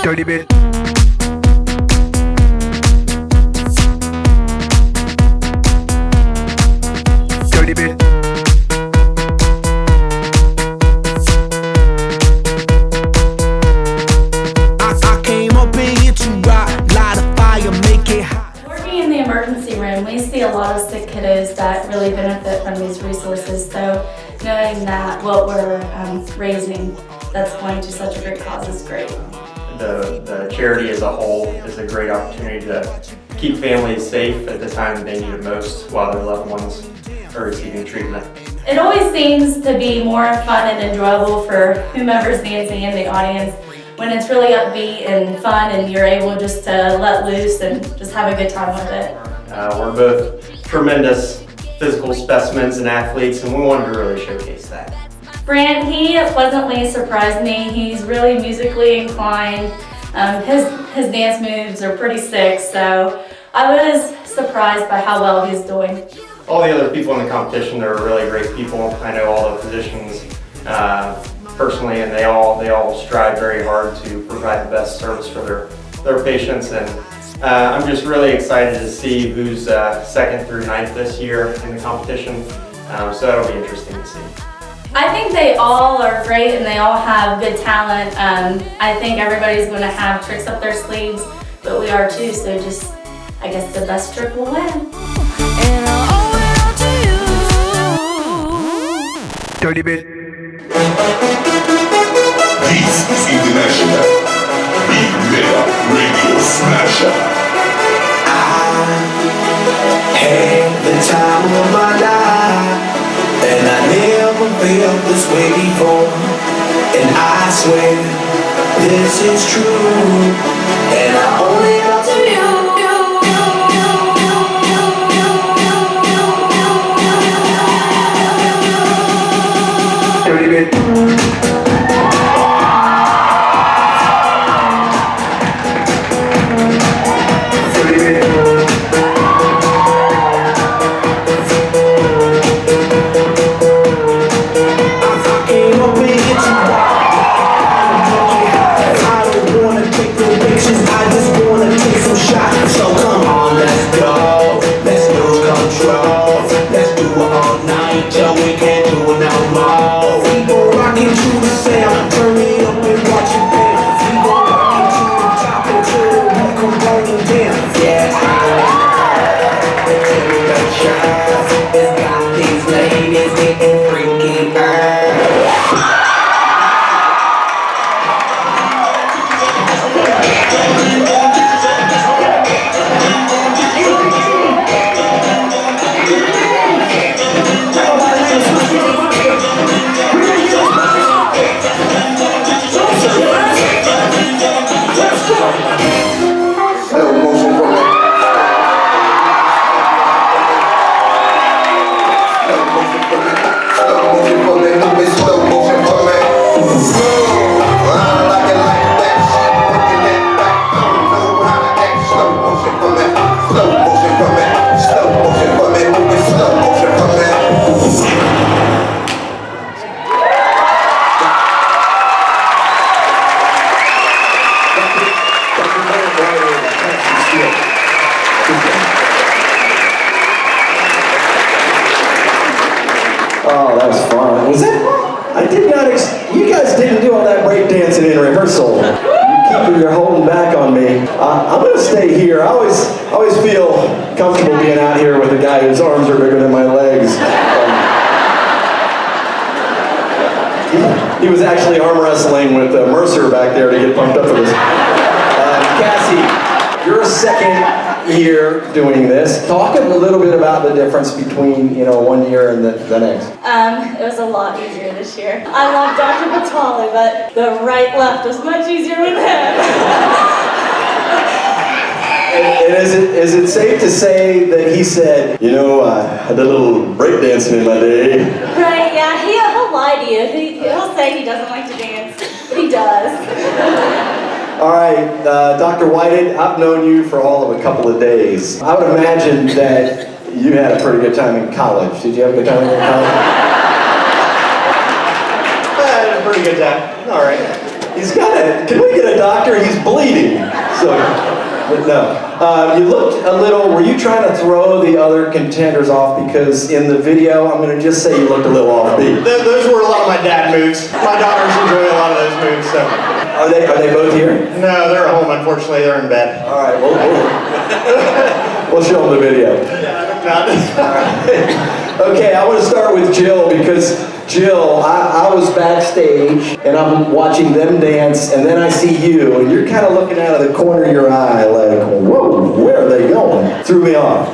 Dirty bit. Dirty bit. I came up in here to rock, light a fire, make it hot. Working in the emergency room, we see a lot of sick kiddos that really benefit from these resources. So knowing that what we're raising that's going to such a great cause is great. The charity as a whole is a great opportunity to keep families safe at the time that they need it most while their loved ones are receiving treatment. It always seems to be more fun and enjoyable for whomever's dancing in the audience when it's really upbeat and fun and you're able just to let loose and just have a good time with it. We're both tremendous physical specimens and athletes, and we wanted to really showcase that. Brant, he pleasantly surprised me. He's really musically inclined. His dance moves are pretty sick, so I was surprised by how well he's doing. All the other people in the competition, they're really great people. I know all the physicians personally, and they all strive very hard to provide the best service for their patients. And I'm just really excited to see who's 2nd through 9th this year in the competition. So that'll be interesting to see. I think they all are great and they all have good talent. I think everybody's going to have tricks up their sleeves, but we are too, so just, I guess the best trick will win. And I owe it all to you. Dirty bit. This is International Big Mega Radio Smasher. I had the time of my life, and I never felt this way before. And I swear this is true, and I owe it all to you. Dirty bit. Oh, that was fun. Was that? I did not. You guys didn't do all that breakdancing in rehearsal. You're holding back on me. I'm gonna stay here. I always feel comfortable being out here with a guy whose arms are bigger than my legs. He was actually arm wrestling with Mercer back there to get pumped up for this. Cassie, you're a second year doing this. Talk a little bit about the difference between 1 year and the next. It was a lot easier this year. I love Dr. Batali, but the right-left was much easier with him. And is it safe to say that he said, I did a little breakdancing in my day? Right, yeah, he'll lie to you. He'll say he doesn't like to dance, but he does. All right, Dr. Whited, I've known you for all of a couple of days. I would imagine that you had a pretty good time in college. Did you have a good time in college? I had a pretty good time. All right. Can we get a doctor, he's bleeding. So, but no. You looked a little, were you trying to throw the other contenders off? Because in the video, I'm going to just say you looked a little offbeat. Those were a lot of my dad moves. My daughters enjoy a lot of those moves, so. Are they both here? No, they're at home, unfortunately, they're in bed. All right, we'll show them the video. Not. All right. Okay, I want to start with Jill because Jill, I was backstage and I'm watching them dance and then I see you and you're kind of looking out of the corner of your eye like, whoa, where are they going? Threw me off.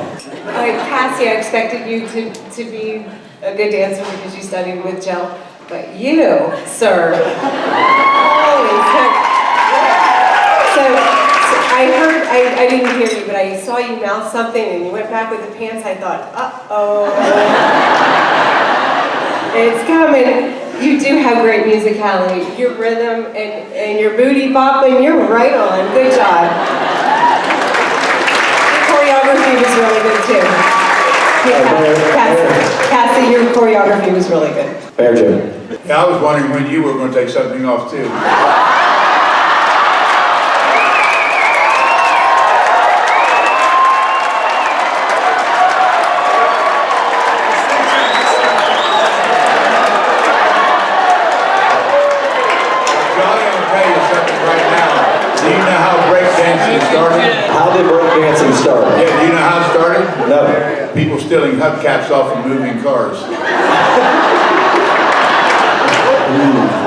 Cassie, I expected you to be a good dancer because you studied with Jill, but you, sir, holy shit. So I heard, I didn't hear you, but I saw you mouth something and you went back with the pants. I thought, uh-oh. It's coming. You do have great musicality. Your rhythm and your booty bopping, you're right on. Good job. The choreography was really good too. Cassie, your choreography was really good. Fair, Jim. Yeah, I was wondering when you were going to take something off too. How did breakdancing start? Yeah, do you know how it started? No. People stealing hubcaps off of moving cars.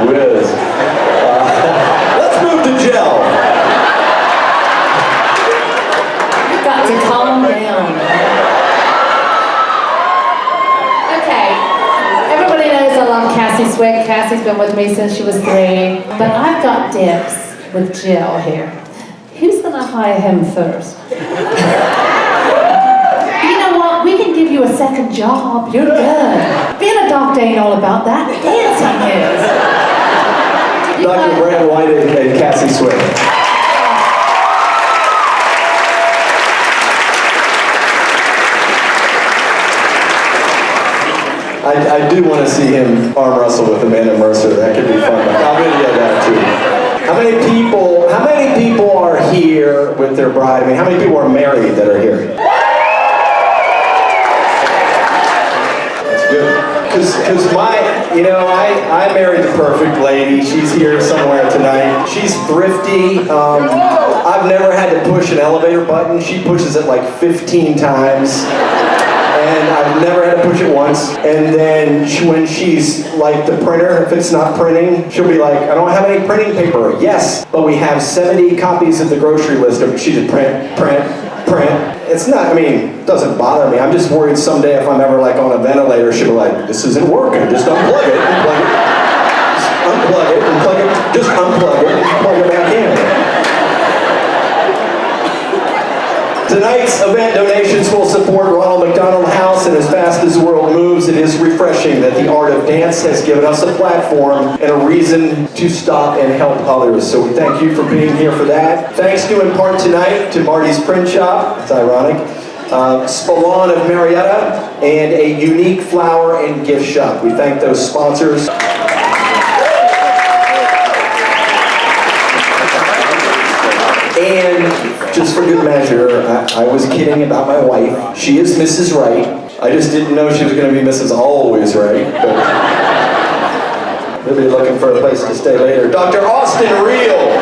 Whiz. Let's move to Jill. You've got to calm down. Okay, everybody knows I love Cassie Swick. Cassie's been with me since she was 3. But I've got dibs with Jill here. Who's gonna hire him first? You know what? We can give you a second job. You're good. Being a doctor ain't all about that. Dancing is. Dr. Brant White and Cassie Swick. I do want to see him arm wrestle with Amanda Mercer. That could be fun. I'll video that too. How many people are here with their bride? I mean, how many people are married that are here? That's good. Because I married the perfect lady. She's here somewhere tonight. She's thrifty. I've never had to push an elevator button. She pushes it like 15 times. And I've never had to push it once. And then when she's like the printer, if it's not printing, she'll be like, I don't have any printing paper. Yes, but we have 70 copies of the grocery list. She just print. It's not, it doesn't bother me. I'm just worried someday if I'm ever like on a ventilator, she'll be like, this isn't working. Just unplug it and plug it. Just unplug it and plug it. Just unplug it and plug it back in. Tonight's event donations will support Ronald McDonald House, and as fast as the world moves, it is refreshing that the art of dance has given us a platform and a reason to stop and help others. So we thank you for being here for that. Thanks due in part tonight to Marty's Print Shop, it's ironic, Spalon of Marietta, and a Unique Flower and Gift Shop. We thank those sponsors. And just for good measure, I was kidding about my wife. She is Mrs. Right. I just didn't know she was going to be Mrs. Always Right. But we'll be looking for a place to stay later. Dr. Austin Reel.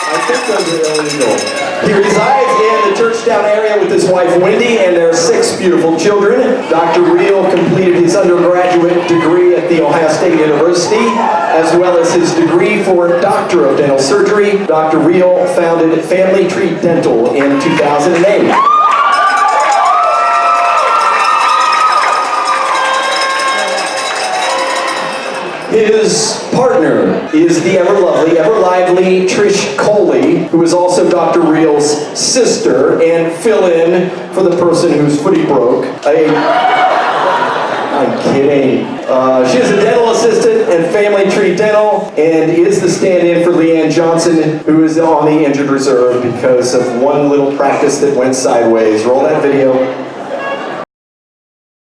I think those are illegal. He resides in the Churchtown area with his wife Wendy and their 6 beautiful children. Dr. Reel completed his undergraduate degree at The Ohio State University, as well as his degree for Doctor of Dental Surgery. Dr. Reel founded Family Tree Dental in 2008. His partner is the ever-lovely, ever-lively Trish Coley, who is also Dr. Reel's sister, and fill-in for the person whose footy broke. I'm kidding. She is a dental assistant at Family Tree Dental and is the stand-in for Leanne Johnson, who is on the injured reserve because of one little practice that went sideways. Roll that video.